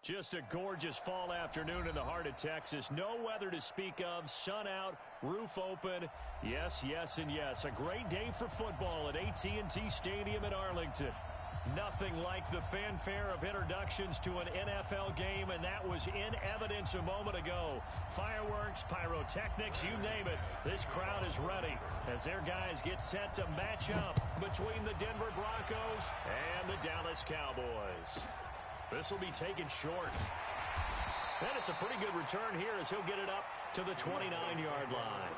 Just a gorgeous fall afternoon in the heart of Texas. No weather to speak of. Sun out, roof open. Yes, yes, and yes. A great day for football at AT&T Stadium in Arlington. Nothing like the fanfare of introductions to an NFL game, and that was in evidence a moment ago. Fireworks, pyrotechnics, you name it. This crowd is ready as their guys get set to match up between the Denver Broncos and the Dallas Cowboys. This will be taken short. And it's a pretty good return here as he'll get it up to the 29-yard line.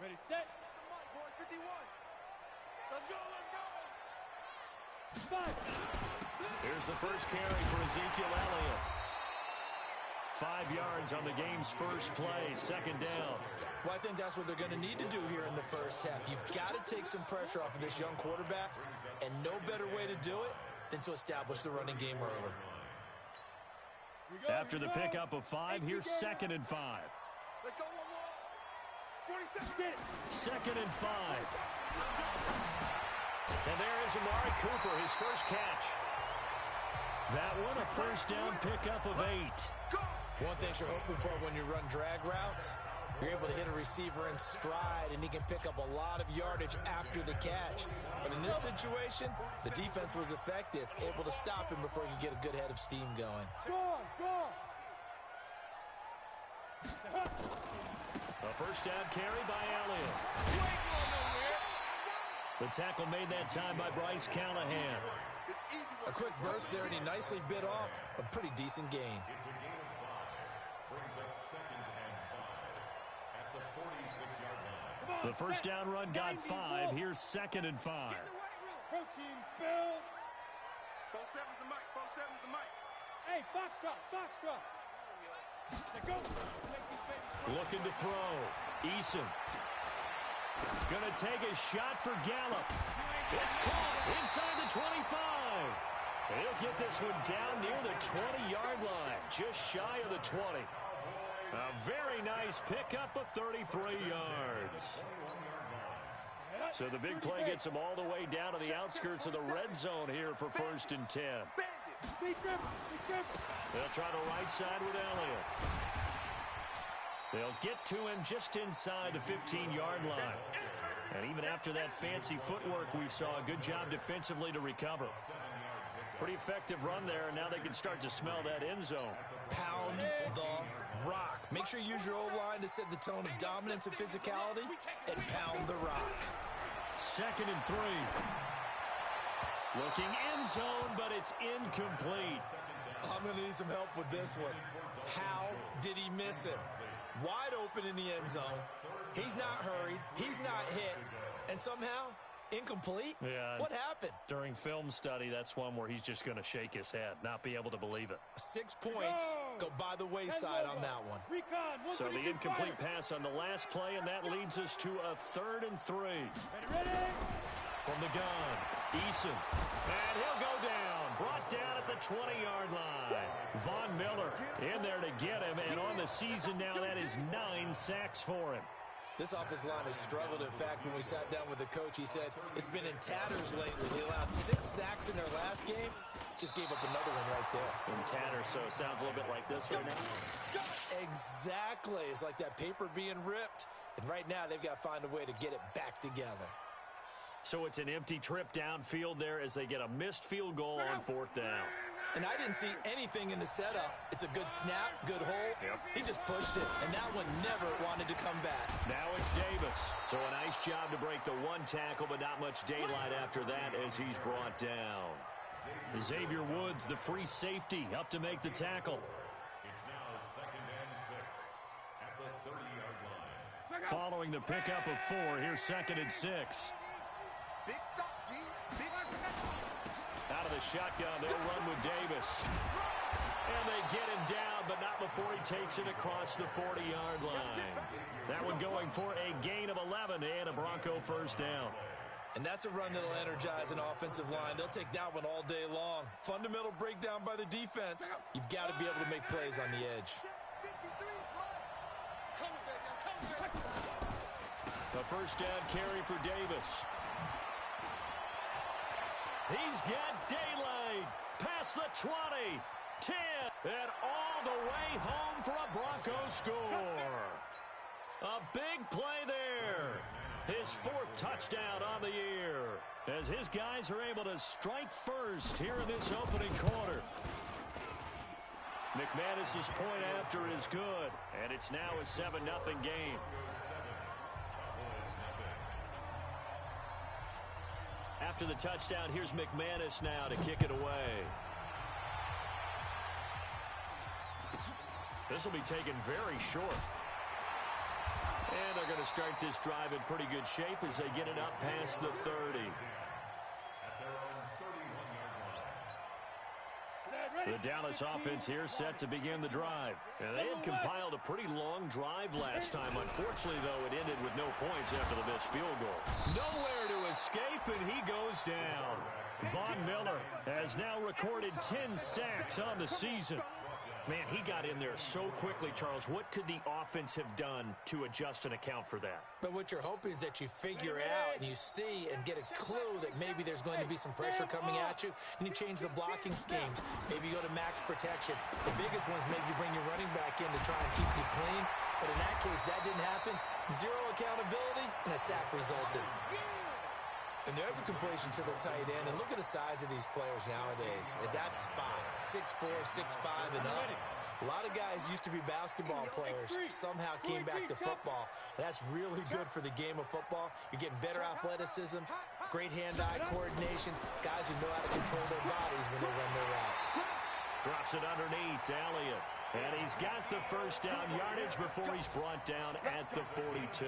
Ready, set. Boy, 51. Let's go, let's go. Here's the first carry for Ezekiel Elliott. 5 yards on the game's first play, second down. Well, I think that's what they're going to need to do here in the first half. You've got to take some pressure off of this young quarterback, and no better way to do it than to establish the running game early. After the pickup of 5, here's 2nd and 5. Let's go, 47. 2nd and 5. And there is Amari Cooper, his first catch. That one, a first down pickup of 8. One thing you're hoping for when you run drag routes, you're able to hit a receiver in stride, and he can pick up a lot of yardage after the catch. But in this situation, the defense was effective, able to stop him before he could get a good head of steam going. A first down carry by Elliott. The tackle made that time by Bryce Callahan. A quick burst there, and he nicely bit off a pretty decent gain. The first down run got 5. Here's 2nd and 5. Protein spill. 4-7's the mic. 4-7's the mic. Hey, Foxtrot, Foxtrot. Go. Looking to throw. Eason. Gonna take a shot for Gallup. It's caught inside the 25. He'll get this one down near the 20-yard line, just shy of the 20. A very nice pickup of 33 yards. So the big play gets him all the way down to the outskirts of the red zone here for 1st and 10. They'll try the right side with Elliott. They'll get to him just inside the 15-yard line. And even after that fancy footwork we saw, a good job defensively to recover. Pretty effective run there, and now they can start to smell that end zone. Pound the rock. Make sure you use your O-line to set the tone of dominance and physicality, and pound the rock. 2nd and 3. Looking end zone, but it's incomplete. I'm going to need some help with this one. How did he miss it? Wide open in the end zone. He's not hurried. He's not hit. And somehow, incomplete? Yeah. What happened? During film study, that's one where he's just going to shake his head, not be able to believe it. 6 points go by the wayside on that one. So the incomplete pass on the last play, and that leads us to a 3rd and 3. From the gun, Eason. And he'll go down. Brought down at the 20-yard line. Von Miller in there to get him, and on the season now, that is 9 sacks for him. This offensive line has struggled. In fact, when we sat down with the coach, he said it's been in tatters lately. They allowed 6 sacks in their last game. Just gave up another one right there. In tatters, so it sounds a little bit like this right now. Exactly. It's like that paper being ripped. And right now, they've got to find a way to get it back together. So it's an empty trip downfield there as they get a missed field goal on 4th down. And I didn't see anything in the setup. It's a good snap, good hole. Yep. He just pushed it, and that one never wanted to come back. Now it's Davis. So a nice job to break the 1 tackle, but not much daylight after that as he's brought down. Xavier Woods, the free safety, up to make the tackle. It's now 2nd following the pickup of 4. Here's 2nd and 6. Big stop, G. Big. Out of the shotgun, they'll run with Davis. And they get him down, but not before he takes it across the 40-yard line. That one going for a gain of 11 and a Bronco first down. And that's a run that'll energize an offensive line. They'll take that one all day long. Fundamental breakdown by the defense. You've got to be able to make plays on the edge. A first down carry for Davis. He's got daylight. Past the 20. 10. And all the way home for a Broncos score. A big play there. His 4th touchdown on the year. As his guys are able to strike first here in this opening quarter. McManus's point after is good. And it's now a 7-0 game. After the touchdown, here's McManus now to kick it away. This will be taken very short. And they're going to start this drive in pretty good shape as they get it up past the 30. The Dallas offense here set to begin the drive. And they had compiled a pretty long drive last time. Unfortunately, though, it ended with no points after the missed field goal. Nowhere to escape, and he goes down. Von Miller has now recorded 10 sacks on the season. Man, he got in there so quickly, Charles. What could the offense have done to adjust and account for that? But what you're hoping is that you figure out and you see and get a clue that maybe there's going to be some pressure coming at you, and you change the blocking schemes. Maybe you go to max protection. The biggest one is maybe you bring your running back in to try and keep you clean. But in that case, that didn't happen. 0 accountability, and a sack resulted. And there's a completion to the tight end. And look at the size of these players nowadays. At that spot, 6'4", 6'5", and up. A lot of guys used to be basketball players, somehow came back to football. And that's really good for the game of football. You're getting better athleticism, great hand-eye coordination, guys who know how to control their bodies when they run their routes. Drops it underneath, Elliott. And he's got the first down yardage before he's brought down at the 42.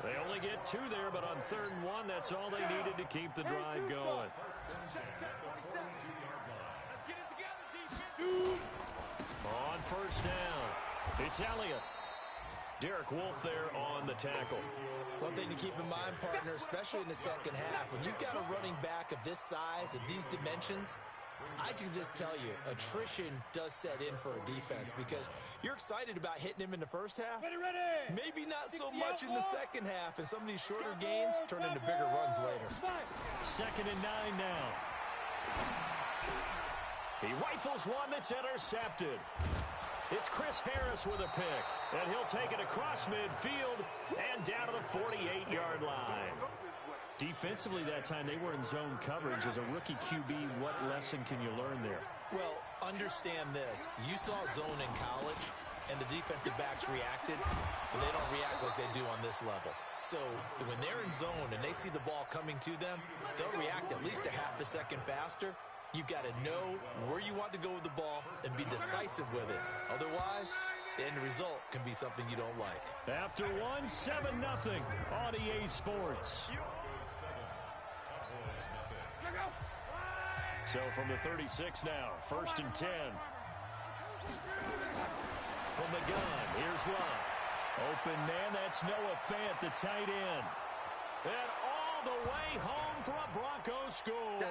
They only get 2 there, but on 3rd and 1, that's all they needed to keep the drive going. On first down, it's Elliott. Derek Wolfe there on the tackle. One thing to keep in mind, partner, especially in the second half, when you've got a running back of this size and these dimensions, I can just tell you, attrition does set in for a defense because you're excited about hitting him in the first half. Maybe not so much in the second half, and some of these shorter gains turn into bigger runs later. 2nd and 9 now. He rifles one that's intercepted. It's Chris Harris with a pick, and he'll take it across midfield and down to the 48-yard line. Defensively that time, they were in zone coverage. As a rookie QB, what lesson can you learn there? Well, understand this. You saw zone in college, and the defensive backs reacted, but they don't react like they do on this level. So when they're in zone and they see the ball coming to them, they'll react at least a half a second faster. You've got to know where you want to go with the ball and be decisive with it. Otherwise, the end result can be something you don't like. After 7-0 on EA Sports. So from the 36 now, 1st and 10. From the gun, here's Love. Open man, that's Noah Fant, the tight end. And all the way home for a Broncos score.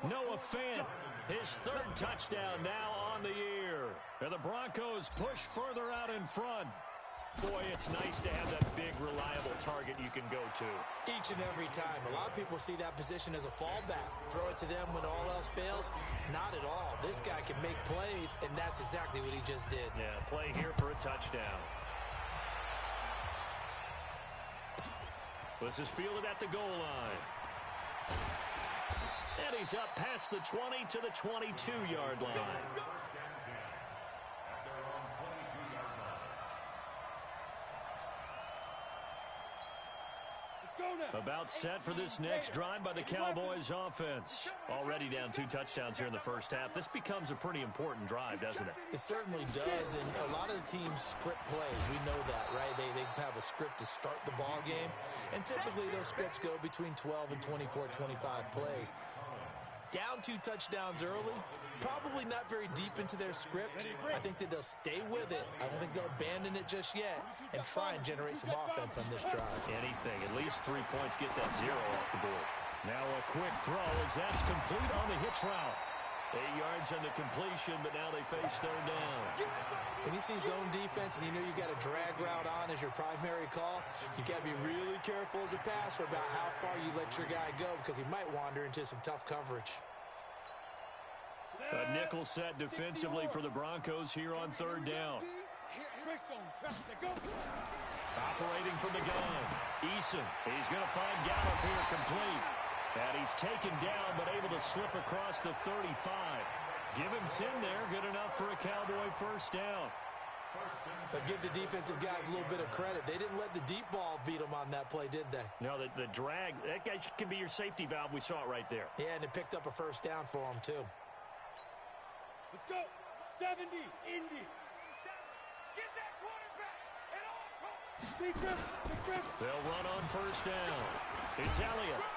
Noah Fant, his 3rd touchdown now on the year. And the Broncos push further out in front. Boy, it's nice to have that big, reliable target you can go to. Each and every time. A lot of people see that position as a fallback. Throw it to them when all else fails. Not at all. This guy can make plays, and that's exactly what he just did. Yeah, play here for a touchdown. This is fielded at the goal line. And he's up past the 20 to the 22-yard line. About set for this next drive by the Cowboys offense. Already down 2 touchdowns here in the first half. This becomes a pretty important drive, doesn't it? It certainly does, and a lot of the teams script plays. We know that, right? They have a script to start the ball game, and typically those scripts go between 12 and 24, 25 plays. Down 2 touchdowns early, probably not very deep into their script. I think that they'll stay with it. I don't think they'll abandon it just yet and try and generate some offense on this drive. Anything, at least 3 points, get that 0 off the board. Now a quick throw as that's complete on the hitch route. 8 yards on the completion, but now they face third down. When you see zone defense and you know you got a drag route on as your primary call, you got to be really careful as a passer about how far you let your guy go because he might wander into some tough coverage. A nickel set defensively for the Broncos here on third down. Operating from the gun. Eason, he's going to find Gallup here complete. And he's taken down, but able to slip across the 35. Give him 10 there. Good enough for a Cowboy first down. But give the defensive guys a little bit of credit. They didn't let the deep ball beat them on that play, did they? No, the drag, that guy can be your safety valve. We saw it right there. Yeah, and it picked up a first down for him, too. Let's go. 70, Indy. Get that quarterback at all costs. Big grip. They'll run on first down. It's Elliott.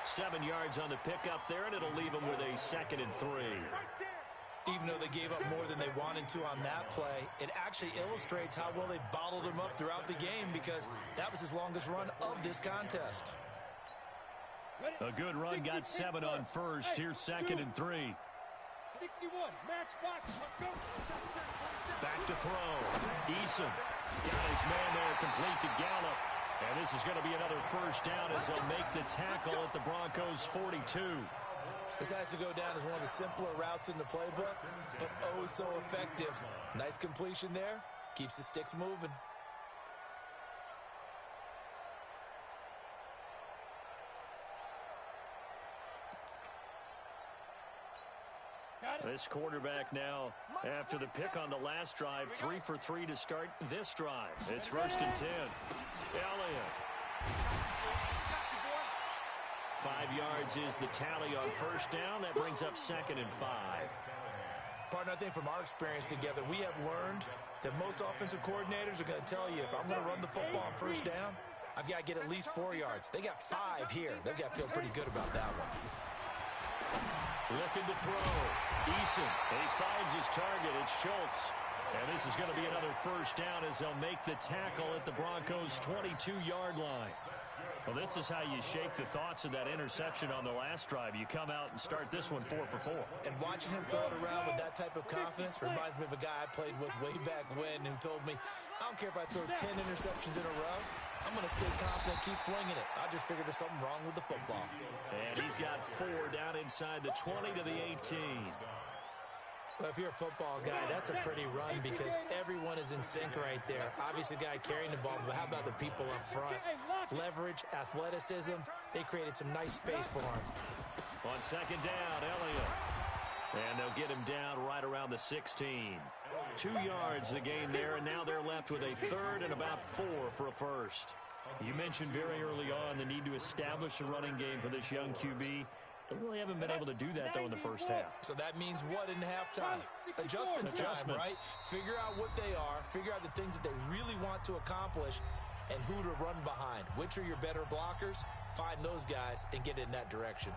7 yards on the pickup there, and it'll leave them with a 2nd and 3. Even though they gave up more than they wanted to on that play, it actually illustrates how well they bottled him up throughout the game because that was his longest run of this contest. A good run, got 7 on first. Here's 2nd and 3. 61, match box. Let's go. Back to throw. Eason got his man there, complete to Gallup. And this is going to be another first down as they'll make the tackle at the Broncos' 42. This has to go down as one of the simpler routes in the playbook, but oh so effective. Nice completion there. Keeps the sticks moving. This quarterback now, after the pick on the last drive, 3 for 3 to start this drive. It's 1st and 10. Elliott. 5 yards is the tally on first down. That brings up 2nd and 5. Partner, I think from our experience together, we have learned that most offensive coordinators are going to tell you, if I'm going to run the football on first down, I've got to get at least 4 yards. They got 5 here. They've got to feel pretty good about that one. Looking to throw. Eason, he finds his target. It's Schultz. And this is going to be another first down as they'll make the tackle at the Broncos' 22-yard line. Well, this is how you shape the thoughts of that interception on the last drive. You come out and start this one 4 for 4. And watching him throw it around with that type of confidence reminds me of a guy I played with way back when who told me, I don't care if I throw 10 interceptions in a row. I'm going to stay confident, keep flinging it. I just figured there's something wrong with the football. And he's got 4 down inside the 20 to the 18. Well, if you're a football guy, that's a pretty run because everyone is in sync right there. Obviously, the guy carrying the ball, but how about the people up front? Leverage, athleticism, they created some nice space for him. On second down, Elliott. And they'll get him down right around the 16. 2 yards the gain there, and now they're left with a 3rd and about 4 for a first. You mentioned very early on the need to establish a running game for this young QB. They really haven't been able to do that, though, in the first half. So that means what in halftime? Adjustments time, right? Figure out what they are, figure out the things that they really want to accomplish, and who to run behind. Which are your better blockers? Find those guys and get in that direction.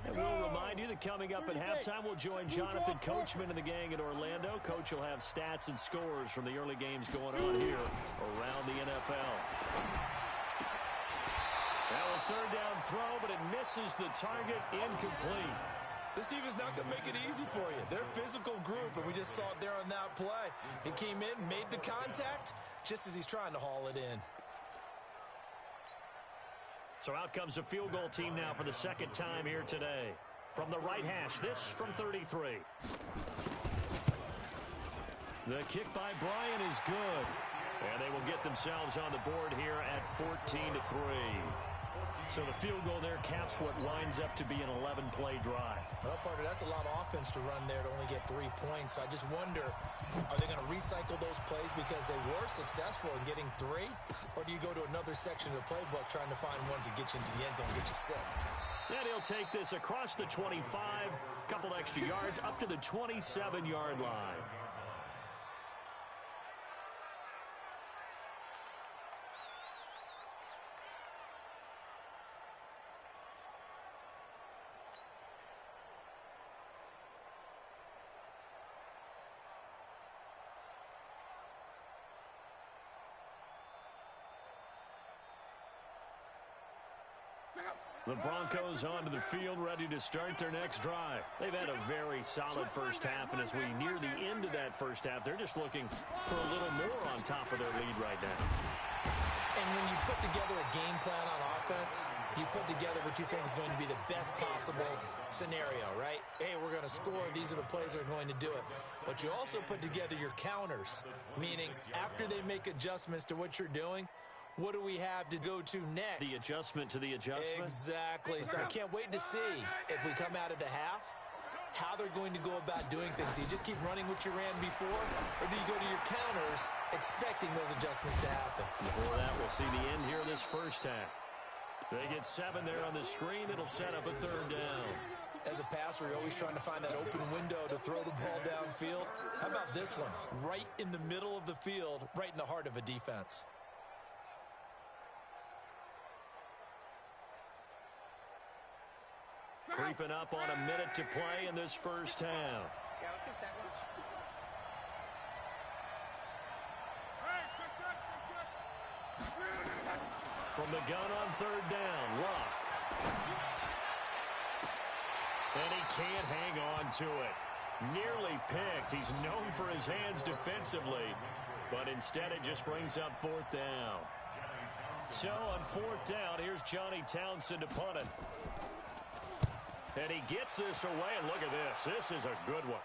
And we'll remind you that coming up at halftime, we'll join Jonathan Coachman and the gang in Orlando. Coach will have stats and scores from the early games going on here around the NFL. Now a third down throw, but it misses the target, incomplete. This team is not going to make it easy for you. They're a physical group, and we just saw it there on that play. He came in, made the contact, just as he's trying to haul it in. So out comes a field goal team now for the second time here today. From the right hash, this from 33. The kick by Bryant is good. And they will get themselves on the board here at 14-3. So the field goal there caps what winds up to be an 11-play drive. Well, partner, that's a lot of offense to run there to only get 3 points. So I just wonder, are they going to recycle those plays because they were successful in getting 3? Or do you go to another section of the playbook trying to find ones that get you into the end zone and get you 6? And he'll take this across the 25, couple extra yards up to the 27-yard line. The Broncos onto the field, ready to start their next drive. They've had a very solid first half, and as we near the end of that first half, they're just looking for a little more on top of their lead right now. And when you put together a game plan on offense, you put together what you think is going to be the best possible scenario, right? Hey, we're going to score. These are the plays that are going to do it. But you also put together your counters, meaning after they make adjustments to what you're doing, what do we have to go to next? The adjustment to the adjustment? Exactly. So I can't wait to see if we come out of the half, how they're going to go about doing things. Do you just keep running what you ran before, or do you go to your counters expecting those adjustments to happen? Before that, we'll see the end here of this first half. They get 7 there on the screen. It'll set up a 3rd down. As a passer, you're always trying to find that open window to throw the ball downfield. How about this one? Right in the middle of the field, right in the heart of a defense. Creeping up on a minute to play in this first half. Yeah, let's go sack lunch. From the gun on 3rd down, Luck. And he can't hang on to it. Nearly picked. He's known for his hands defensively, but instead it just brings up 4th down. So on 4th down, here's Johnny Townsend to punt it. And he gets this away, and look at this. This is a good one.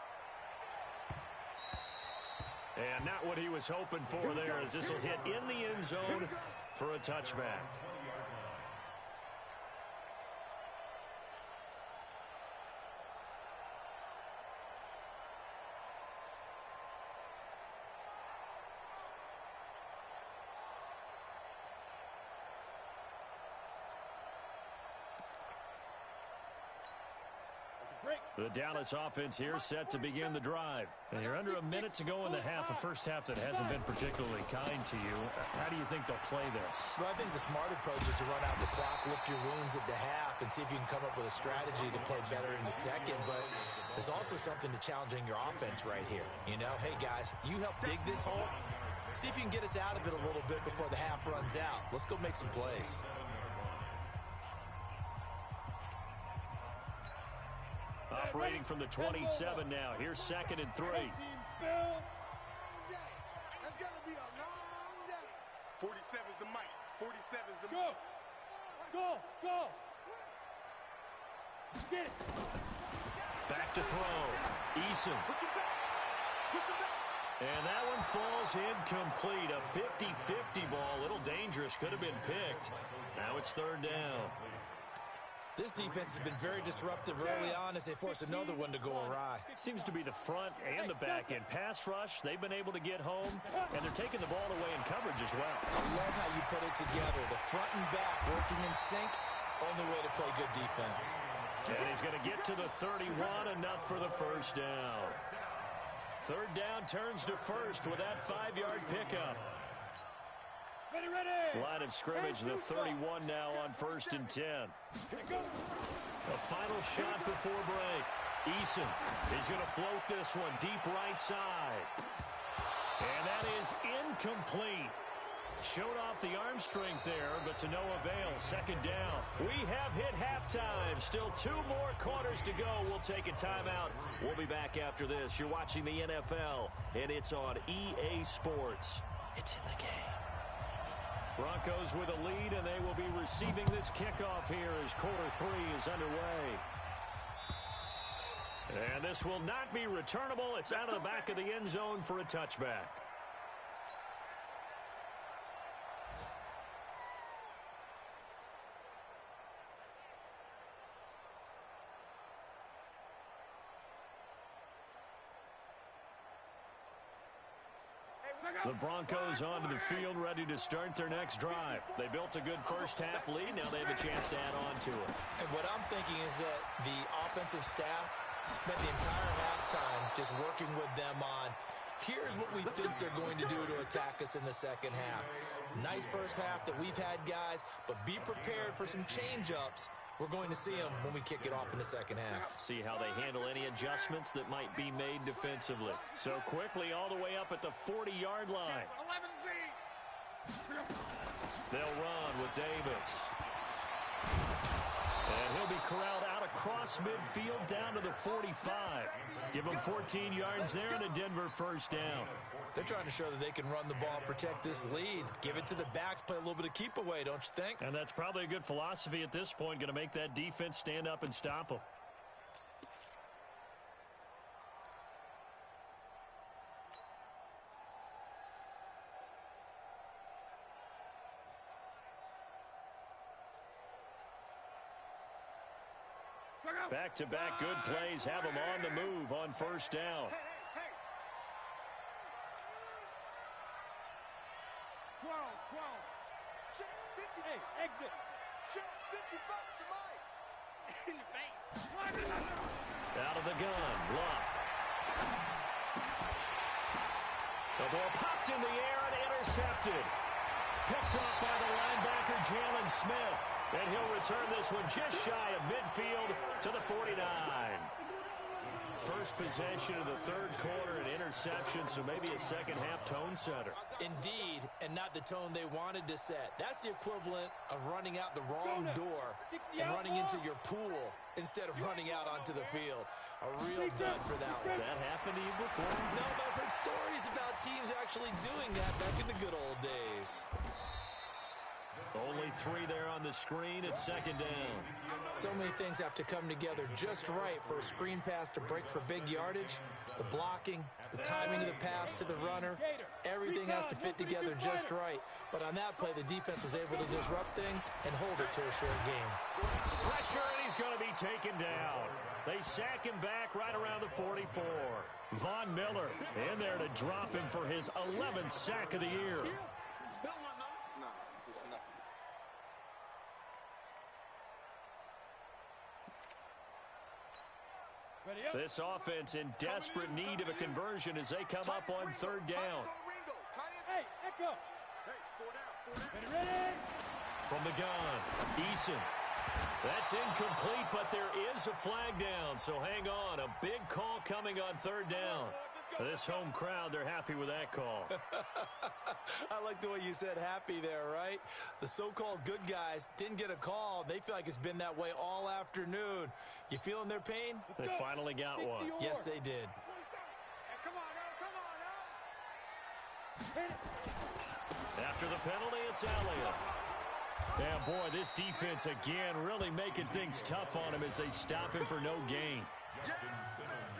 And not what he was hoping for there, as this will hit in the end zone for a touchback. The Dallas offense here set to begin the drive. And you're under a minute to go in the half, a first half that hasn't been particularly kind to you. How do you think they'll play this? Well, I think the smart approach is to run out the clock, lick your wounds at the half, and see if you can come up with a strategy to play better in the second. But there's also something to challenging your offense right here. You know, hey, guys, you help dig this hole. See if you can get us out of it a little bit before the half runs out. Let's go make some plays. Operating from the 27 now. Here's 2nd and 3. That's gonna be a long day. 47's the mic. 47's the Go. Go. Go. Get it. Back to throw. Eason. Push it back. Push it back. And that one falls incomplete. A 50-50 ball. A little dangerous. Could have been picked. Now it's 3rd down. This defense has been very disruptive early on as they force another one to go awry. It seems to be the front and the back end. Pass rush, they've been able to get home, and they're taking the ball away in coverage as well. I love how you put it together. The front and back working in sync, only way to play good defense. And he's going to get to the 31, enough for the first down. 3rd down turns to 1st with that 5-yard pickup. Ready. Line of scrimmage, the 31 now on 1st and 10. A final shot before break. Eason is going to float this one deep right side. And that is incomplete. Showed off the arm strength there, but to no avail. 2nd down. We have hit halftime. Still 2 more quarters to go. We'll take a timeout. We'll be back after this. You're watching the NFL, and it's on EA Sports. It's in the game. Broncos with a lead, and they will be receiving this kickoff here as quarter 3 is underway. And this will not be returnable. It's out of the back of the end zone for a touchback. The Broncos onto the field, ready to start their next drive. They built a good first-half lead. Now they have a chance to add on to it. And what I'm thinking is that the offensive staff spent the entire halftime just working with them on, here's what we think they're going to do to attack us in the second half. Nice first half that we've had, guys, but be prepared for some change-ups. We're going to see them when we kick it off in the second half. See how they handle any adjustments that might be made defensively. So quickly all the way up at the 40-yard line. They'll run with Davis. And he'll be corralled out across midfield down to the 45. Give him 14 yards there and a Denver first down. They're trying to show that they can run the ball and protect this lead. Give it to the backs, play a little bit of keep away, don't you think? And that's probably a good philosophy at this point, going to make that defense stand up and stop them. Back-to-back good plays have them on the move on first down. Hey, exit. Check 55 to Mike. In your face. Out of the gun. Luck. The ball popped in the air and intercepted. Picked off by the linebacker, Jalen Smith. And he'll return this one just shy of midfield to the 49. First possession of the third quarter, an interception, so maybe a second-half tone setter. Indeed, and not the tone they wanted to set. That's the equivalent of running out the wrong door and running into your pool instead of running out onto the field. A real dud for that one. Has that happened to you before? No, but I've heard stories about teams actually doing that back in the good old days. Only 3 there on the screen at second down. So many things have to come together just right for a screen pass to break for big yardage. The blocking, the timing of the pass to the runner, everything has to fit together just right. But on that play, the defense was able to disrupt things and hold it to a short game. Pressure, and he's going to be taken down. They sack him back right around the 44. Von Miller in there to drop him for his 11th sack of the year. This offense in desperate need of a conversion as they come up on third down. Hey, Echo. Ready? From the gun, Eason. That's incomplete, but there is a flag down, so hang on. A big call coming on third down. This home crowd, they're happy with that call. I like the way you said happy there, right? The so-called good guys didn't get a call. They feel like it's been that way all afternoon. You feeling their pain? They finally got one. Yes, they did. Come on. After the penalty, it's Elliott. Yeah, boy, this defense again really making things tough on him as they stop him for no gain.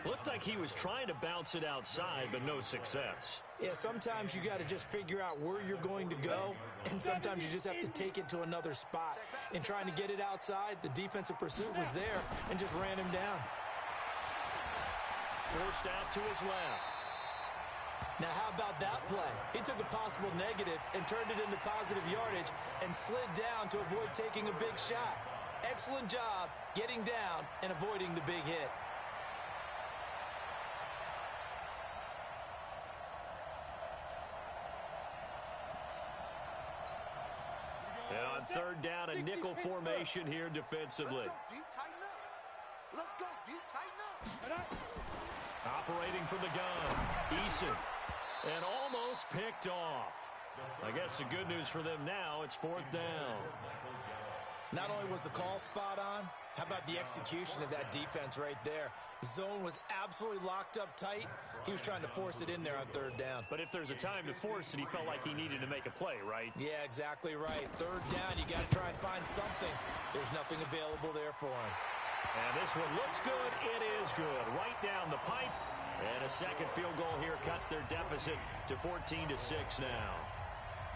Looked like he was trying to bounce it outside, but no success. Yeah, sometimes you got to just figure out where you're going to go, and sometimes you just have to take it to another spot. In trying to get it outside, the defensive pursuit was there and just ran him down. Forced out to his left. Now, how about that play? He took a possible negative and turned it into positive yardage and slid down to avoid taking a big shot. Excellent job getting down and avoiding the big hit. And on third down, a nickel formation here defensively. Let's go, D. Tighten up. Operating from the gun, Eason. And almost picked off. I guess the good news for them now, it's fourth down. Not only was the call spot on, how about the execution of that defense right there? The zone was absolutely locked up tight. He was trying to force it in there on third down. But if there's a time to force it, he felt like he needed to make a play, right? Yeah, exactly right. Third down, you got to try and find something. There's nothing available there for him. And this one looks good. It is good. Right down the pipe. And a second field goal here cuts their deficit to 14-6 now.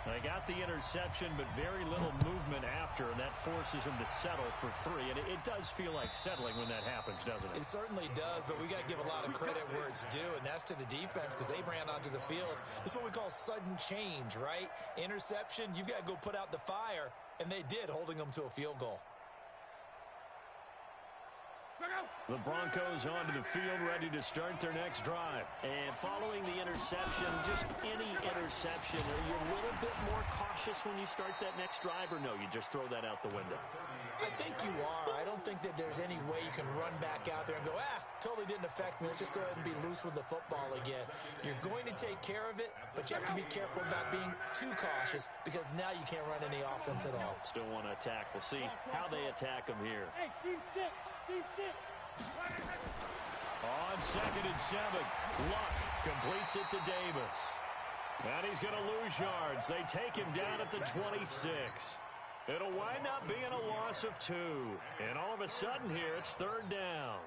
They got the interception, but very little movement after, and that forces them to settle for 3. And it does feel like settling when that happens, doesn't it? It certainly does, but we got to give a lot of credit where it's due, and that's to the defense because they ran onto the field. This is what we call sudden change, right? Interception, you've got to go put out the fire, and they did, holding them to a field goal. The Broncos onto the field, ready to start their next drive. And following the interception, just any interception, are you a little bit more cautious when you start that next drive, or no, you just throw that out the window? I think you are. I don't think that there's any way you can run back out there and go, totally didn't affect me. Let's just go ahead and be loose with the football again. You're going to take care of it, but you have to be careful about being too cautious because now you can't run any offense at all. Still want to attack. We'll see how they attack them here. Hey, team 6. Team 6. On 2nd and 7, Luck completes it to Davis. And he's going to lose yards. They take him down at the 26. It'll wind up being a loss of 2. And all of a sudden here, it's 3rd down.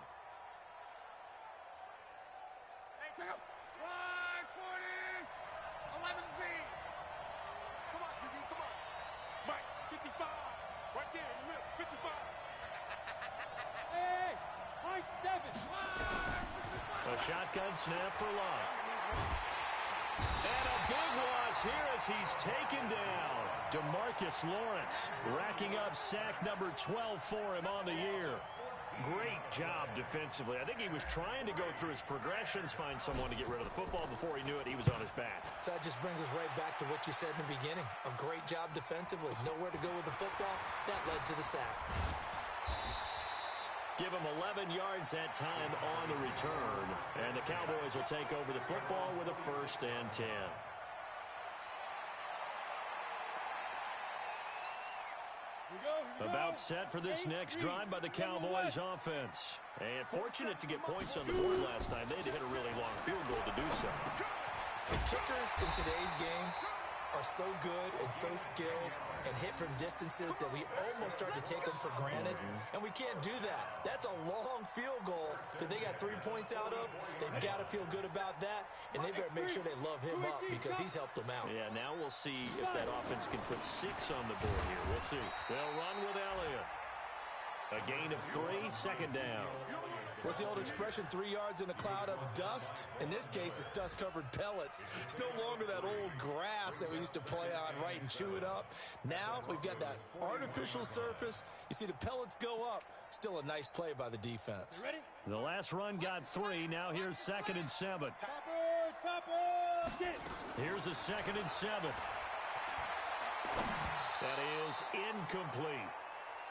Hey, take him. 140. 11 feet. Come on, QB, come on. Mike, 55. Right there in the middle, 55. Hey, high 7. A shotgun snap for Luck. And a big loss here as he's taken down. DeMarcus Lawrence racking up sack number 12 for him on the year. Great job defensively. I think he was trying to go through his progressions, find someone to get rid of the football. Before he knew it, he was on his back. So that just brings us right back to what you said in the beginning. A great job defensively. Nowhere to go with the football. That led to the sack. Give him 11 yards that time on the return. And the Cowboys will take over the football with a 1st and 10. About set for this next drive by the Cowboys offense. And fortunate to get points on the board last time. They had to hit a really long field goal to do so. The kickers in today's game are so good and so skilled and hit from distances that we almost start to take them for granted, and we can't do that. That's a long field goal that they got 3 points out of. They've got to feel good about that, and they better make sure they love him up because he's helped them out. Yeah, now we'll see if that offense can put 6 on the board here. We'll see. They'll run with Elliott. A gain of 3, 2nd down. What's the old expression, 3 yards in a cloud of dust? In this case, it's dust-covered pellets. It's no longer that old grass that we used to play on, right, and chew it up. Now we've got that artificial surface. You see the pellets go up. Still a nice play by the defense. Ready? The last run got 3. Now here's 2nd and 7. Topper, get it. Here's a 2nd and 7. That is incomplete.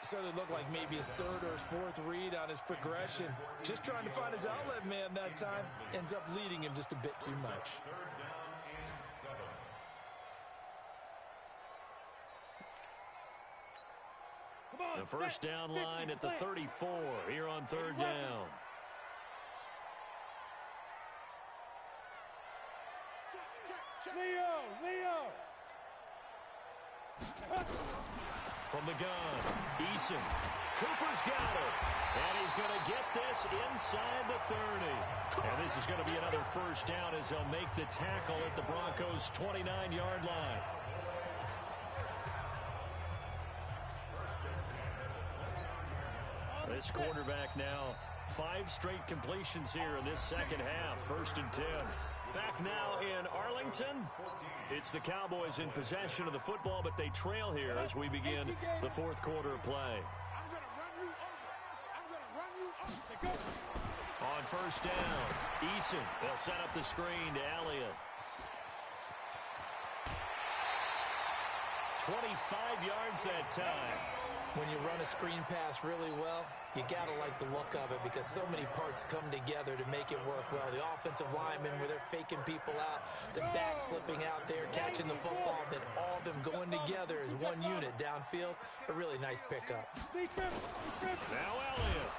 Certainly looked like maybe his 3rd or his 4th read on his progression. Just trying to find his outlet man that time. Ends up leading him just a bit too much. The first down line at the 34 here on 3rd down. Leo. From the gun, Eason. Cooper's got it. And he's going to get this inside the 30. And this is going to be another 1st down as they'll make the tackle at the Broncos' 29-yard line. This quarterback now 5 straight completions here in this 2nd half. 1st and 10. Back now in Arlington. It's the Cowboys in possession of the football, but they trail here as we begin the 4th quarter of play. On 1st down, Eason. They'll set up the screen to Elliott. 25 yards that time. When you run a screen pass really well, you got to like the look of it because so many parts come together to make it work well. The offensive linemen where they're faking people out, the back slipping out there, catching the football, then all of them going together as one unit downfield. A really nice pickup. Now Elliott.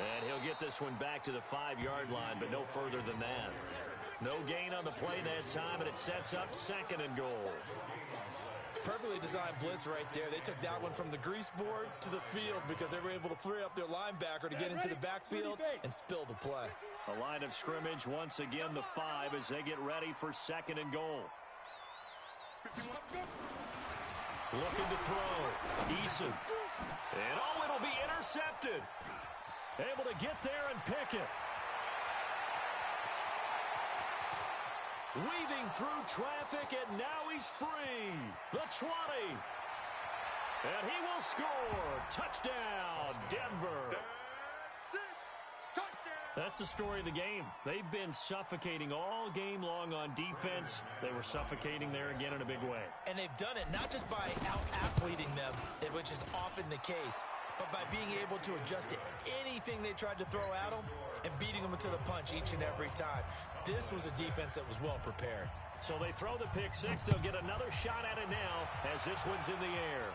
And he'll get this one back to the 5-yard line, but no further than that. No gain on the play that time, and it sets up 2nd and goal. Perfectly designed blitz right there. They took that one from the grease board to the field because they were able to free up their linebacker to get into the backfield and spill the play. A line of scrimmage, once again the 5 as they get ready for 2nd and goal. Looking to throw. Eason. And it'll be intercepted. Able to get there and pick it. Weaving through traffic, and now he's free. The 20. And he will score. Touchdown, Denver. That's the story of the game. They've been suffocating all game long on defense. They were suffocating there again in a big way. And they've done it not just by out-athleting them, which is often the case, but by being able to adjust to anything they tried to throw at them and beating them to the punch each and every time. This was a defense that was well prepared. So they throw the pick six. They'll get another shot at it now as this one's in the air.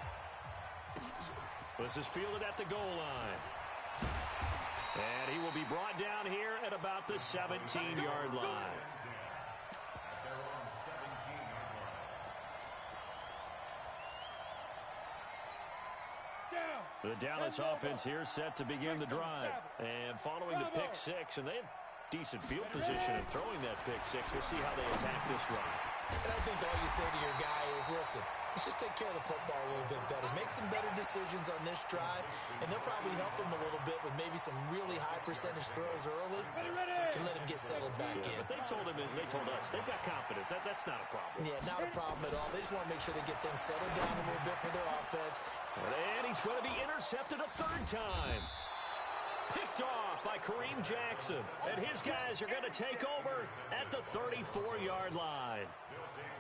This is fielded at the goal line. And he will be brought down here at about the 17-yard line. The Dallas offense here set to begin the drive. And following the pick six, and they have decent field position in throwing that pick six. We'll see how they attack this run. And I think all you say to your guy is, listen, let's just take care of the football a little bit better. Make some better decisions on this drive, and they'll probably help him a little bit with maybe some really high percentage throws early to let him get settled back in. But they told us, they've got confidence. That's not a problem. Yeah, not a problem at all. They just want to make sure they get things settled down a little bit for their offense. And he's going to be intercepted a third time. Picked off by Kareem Jackson. And his guys are going to take over at the 34-yard line.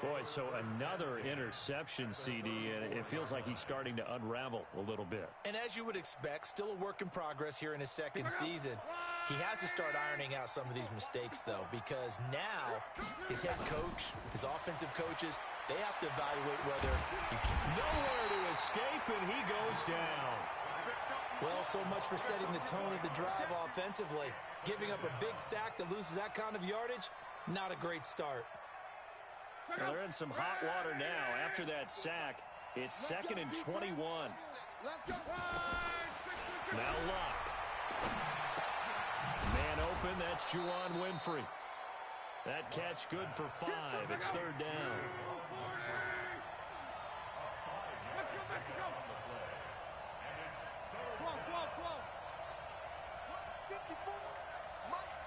Boy, so another interception, CD, and it feels like he's starting to unravel a little bit. And as you would expect, still a work in progress here in his second season. He has to start ironing out some of these mistakes, though, because now his head coach, his offensive coaches, they have to evaluate whether you can. Nowhere to escape, and he goes down. Well, so much for setting the tone of the drive offensively. Giving up a big sack that loses that kind of yardage, not a great start. Well, they're in some hot water now. After that sack, it's 2nd and 21. Now Luck. Man open, that's Juwan Winfrey. That catch good for 5. It's third down.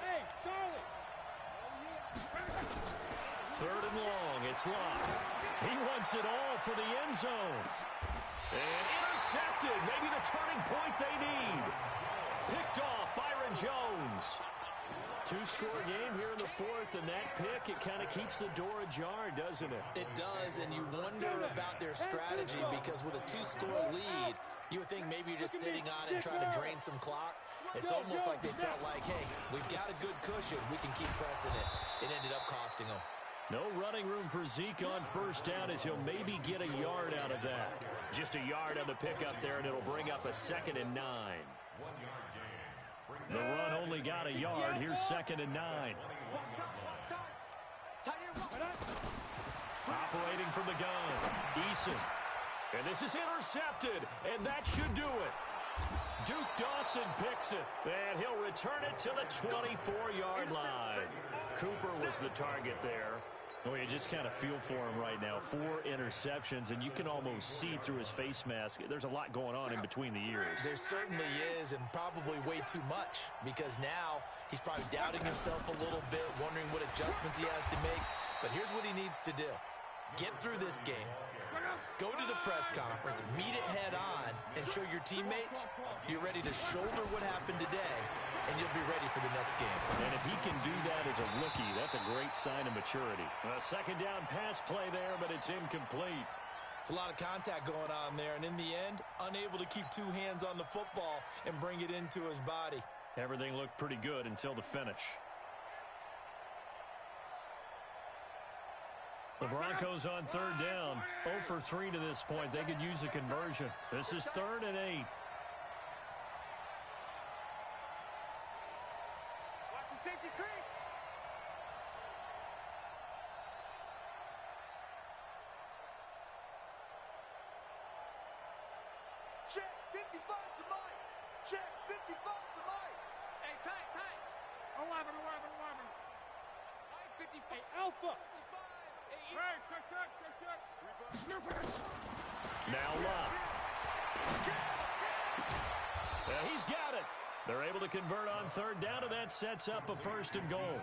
Hey, Charlie. Third and long, it's Luck. He wants it all for the end zone. And intercepted, maybe the turning point they need. Picked off Byron Jones. Two-score game here in the fourth, and that pick, it kind of keeps the door ajar, doesn't it? It does, and you wonder about their strategy because with a two-score lead, you would think maybe you're just sitting on it and trying to drain some clock. It's almost like they felt like, hey, we've got a good cushion. We can keep pressing it. It ended up costing them. No running room for Zeke on first down as he'll maybe get a yard out of that. Just a yard on the pickup there, and it'll bring up a 2nd and 9. The run only got a yard. Here's 2nd and 9. Operating from the gun, Eason. And this is intercepted, and that should do it. Duke Dawson picks it, and he'll return it to the 24-yard line. Cooper was the target there. Oh, you just kind of feel for him right now. 4 interceptions, and you can almost see through his face mask. There's a lot going on in between the ears. There certainly is, and probably way too much, because now he's probably doubting himself a little bit, wondering what adjustments he has to make. But here's what he needs to do. Get through this game. Go to the press conference, meet it head on, and show your teammates you're ready to shoulder what happened today, and you'll be ready for the next game. And if he can do that as a rookie, that's a great sign of maturity. A second down pass play there, but it's incomplete. It's a lot of contact going on there, and in the end, unable to keep 2 hands on the football and bring it into his body. Everything looked pretty good until the finish. The Broncos on third down, 0 for 3 to this point. They could use a conversion. This is 3rd and 8. Watch the safety creep. Check 55 to Mike. Check 55 to Mike. Hey, tight. 11. Mike 55. Hey, Alpha. Now Locke. He's got it. They're able to convert on third down, and that sets up a 1st and goal.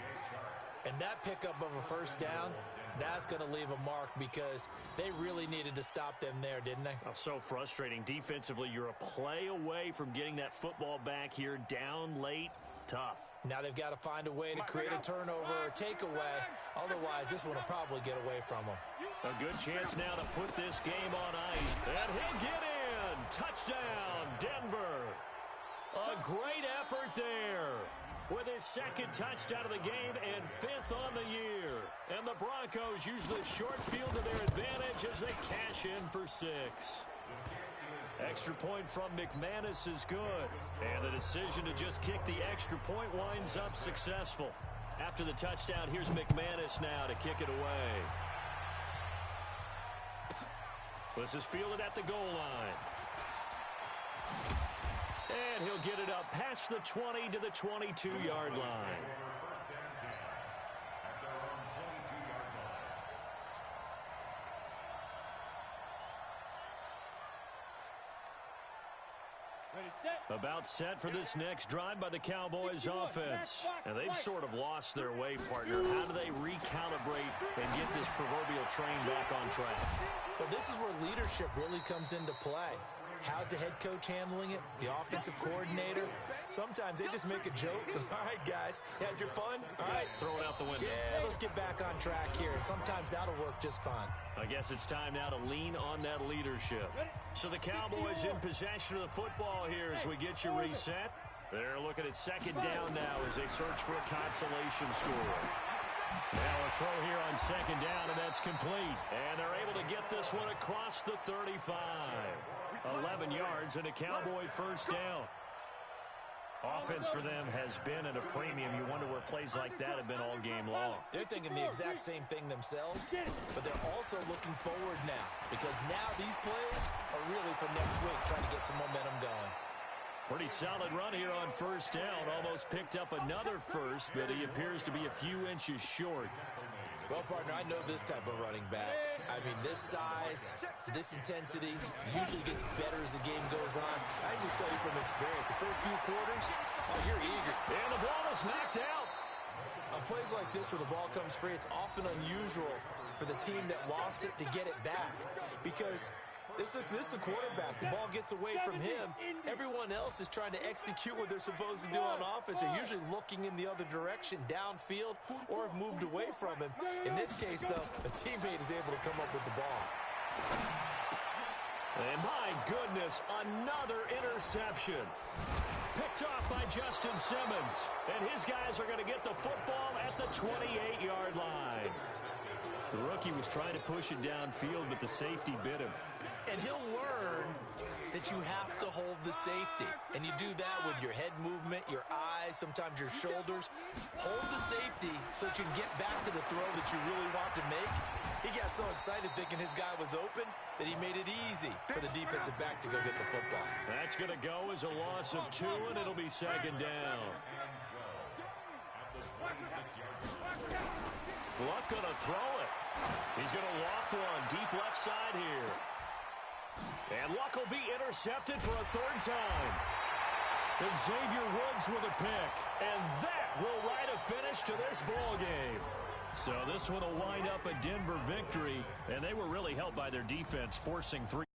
And that pickup of a 1st down, that's going to leave a mark because they really needed to stop them there, didn't they? Oh, so frustrating. Defensively, you're a play away from getting that football back here. Down late, tough. Now they've got to find a way to create a turnover or takeaway. Otherwise, this one will probably get away from them. A good chance now to put this game on ice. And he'll get in. Touchdown, Denver. A great effort there. With his 2nd touchdown of the game and 5th on the year. And the Broncos use the short field to their advantage as they cash in for 6. Extra point from McManus is good. And the decision to just kick the extra point winds up successful. After the touchdown, here's McManus now to kick it away. This is fielded at the goal line. And he'll get it up past the 20 to the 22-yard line. About set for this next drive by the Cowboys offense. And they've sort of lost their way, partner. How do they recalibrate and get this proverbial train back on track? Well, this is where leadership really comes into play. How's the head coach handling it? The offensive coordinator? Sometimes they just make a joke. All right, guys, you had your fun? All right. Throw it out the window. Yeah, let's get back on track here. And sometimes that'll work just fine. I guess it's time now to lean on that leadership. So the Cowboys in possession of the football here as we get you reset. They're looking at 2nd down now as they search for a consolation score. Now a throw here on 2nd down, and that's complete. And they're able to get this one across the 35. 11 yards and a Cowboy 1st down. Offense for them has been at a premium. You wonder where plays like that have been all game long. They're thinking the exact same thing themselves, but they're also looking forward now because now these plays are really for next week, trying to get some momentum going. Pretty solid run here on 1st down. Almost picked up another first, but he appears to be a few inches short. Well, partner, I know this type of running back. I mean, this size, this intensity usually gets better as the game goes on. I just tell you from experience, the first few quarters, oh, you're eager. And the ball is knocked out. On plays like this where the ball comes free, it's often unusual for the team that lost it to get it back because this is the quarterback. The ball gets away from him. Everyone else is trying to execute what they're supposed to do on offense. They're usually looking in the other direction, downfield, or have moved away from him. In this case, though, a teammate is able to come up with the ball. And my goodness, another interception. Picked off by Justin Simmons. And his guys are going to get the football at the 28-yard line. The rookie was trying to push it downfield, but the safety bit him. And he'll learn that you have to hold the safety. And you do that with your head movement, your eyes, sometimes your shoulders. Hold the safety so that you can get back to the throw that you really want to make. He got so excited thinking his guy was open that he made it easy for the defensive back to go get the football. That's going to go as a loss of 2, and it'll be 2nd down. Luck going to throw it. He's going to loft one deep left side here. And Luck will be intercepted for a 3rd time. And Xavier Woods with a pick. And that will write a finish to this ball game. So this one will wind up a Denver victory. And they were really helped by their defense, forcing 3.